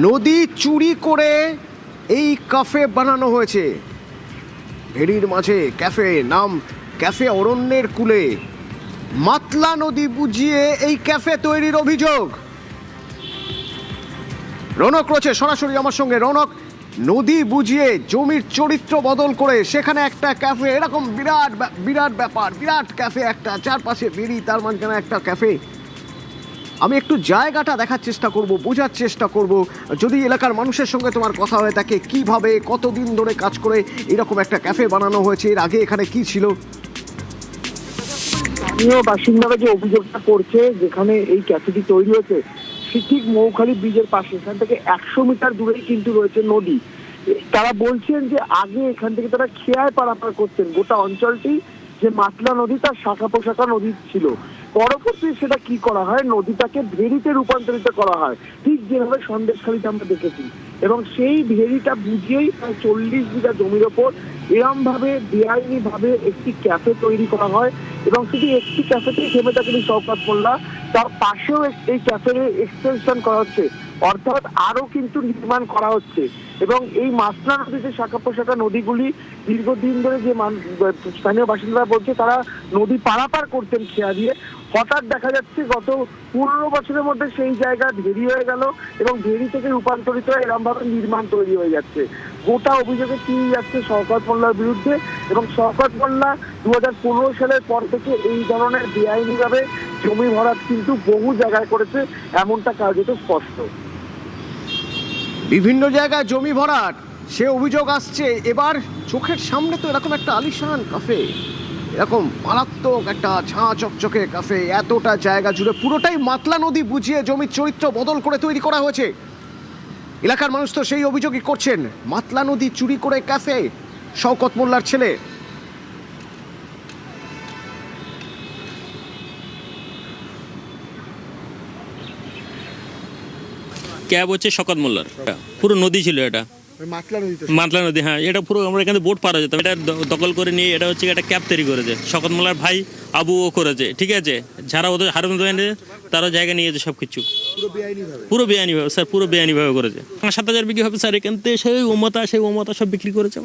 নদী চুরি করে এই ক্যাফে বানানো হয়েছে। ভেড়ির মাঝে ক্যাফে, নাম ক্যাফে অরণ্যের কূলে। মাতলা নদী বুঝিয়ে এই ক্যাফে তৈরির অভিযোগ। রৌনক রয়েছে সরাসরি আমার সঙ্গে। রৌনক, নদী বুঝিয়ে জমির চরিত্র বদল করে সেখানে একটা ক্যাফে, এরকম বিরাট বিরাট ব্যাপার, বিরাট ক্যাফে একটা, চারপাশে বেরি, তার মাঝখানে একটা ক্যাফে। আমি একটু জায়গাটা দেখার চেষ্টা করব, বোঝার চেষ্টা করব, যদি এলাকার মানুষের সঙ্গে তোমার কথা হয়ে থাকে, কিভাবে কতদিন ধরে কাজ করে এরকম একটা ক্যাফে বানানো হয়েছে, এর আগে এখানে কি ছিল? স্থানীয় বাসিন্দারা যে অভিযোগটা করছে, যেখানে এই ক্যাফেটি তৈরি হয়েছে ঠিক মৌখালী ব্রিজের পাশে, এখান থেকে 100 মিটার দূরেই কিন্তু রয়েছে নদী। তারা বলছেন যে আগে এখান থেকে তারা খেয়ায় পারাপার করতেন। গোটা অঞ্চলটি যে মাতলা নদী, তার শাখা প্রশাখা নদী ছিল। পরবর্তী সেটা কি করা হয়, নদীটাকে ভেড়িতে রূপান্তরিত করা হয়, ঠিক যেভাবে সন্দেশখালীতে আমরা দেখেছি। এবং সেই ভেড়িটা বুঝিয়েই প্রায় 40 বিঘা জমির ওপর এরম ভাবে বেআইনি ভাবে একটি ক্যাফে তৈরি করা হয়। এবং শুধু একটি ক্যাফেতেই থেমে থাকেনি শওকত মোল্লা, তার পাশেও এই ক্যাফের এক্সটেনশন করা হচ্ছে, অর্থাৎ আরো কিন্তু নির্মাণ করা হচ্ছে। এবং এই মাতলা নদী যে শাখা প্রশাখা নদীগুলি দীর্ঘদিন ধরে যে স্থানীয় বাসিন্দারা বলছে তারা নদী পারাপার করতেন খেয়া দিয়ে, হঠাৎ দেখা যাচ্ছে গত 15 বছরের মধ্যে সেই জায়গা ভেড়ি হয়ে গেল এবং ভেড়ি থেকে রূপান্তরিত হয়ে এরকম ভাবে নির্মাণ তৈরি হয়ে যাচ্ছে। গোটা অভিযোগে চিনি যাচ্ছে শওকত মোল্লার বিরুদ্ধে। এবং শওকত মোল্লা 2015 সালের পর থেকে এই ধরনের বেআইনি ভাবে জমি ভরাট কিন্তু বহু জায়গায় করেছে, এমনটা কার্যত স্পষ্ট। বিভিন্ন জায়গায় জমি ভরাট, সে অভিযোগ আসছে। এবার চোখের সামনে তো এরকম একটা আলিশান কাফে, এরকম মারাত্মক একটা ঝাঁ চকচকে কাফে, এতটা জায়গা জুড়ে পুরোটাই মাতলা নদী বুঝিয়ে জমির চরিত্র বদল করে তৈরি করা হয়েছে। এলাকার মানুষ তো সেই অভিযোগই করছেন, মাতলা নদী চুরি করে ক্যাফে। শওকত মোল্লার ছেলে ক্যাব হচ্ছে শওকত মোল্লার, পুরো নদী ছিল এটা, মাতলা নদী। হ্যাঁ, এটা পুরো আমরা এখানে বোট পার হয়ে যেতাম। এটা দখল করে নিয়ে এটা হচ্ছে একটা ক্যাব তৈরি করেছে শওকত মোল্লার ভাই আবুও করেছে, ঠিক আছে। যারা ওদের হারুন তারা জায়গা নিয়েছে সব কিছু পুরো বেআইনি ভাবে স্যার, পুরো বেআইনি ভাবে করেছে। 7,000 বিক্রি হবে স্যার, এখান থেকে সেই ওমতা সব বিক্রি করেছে।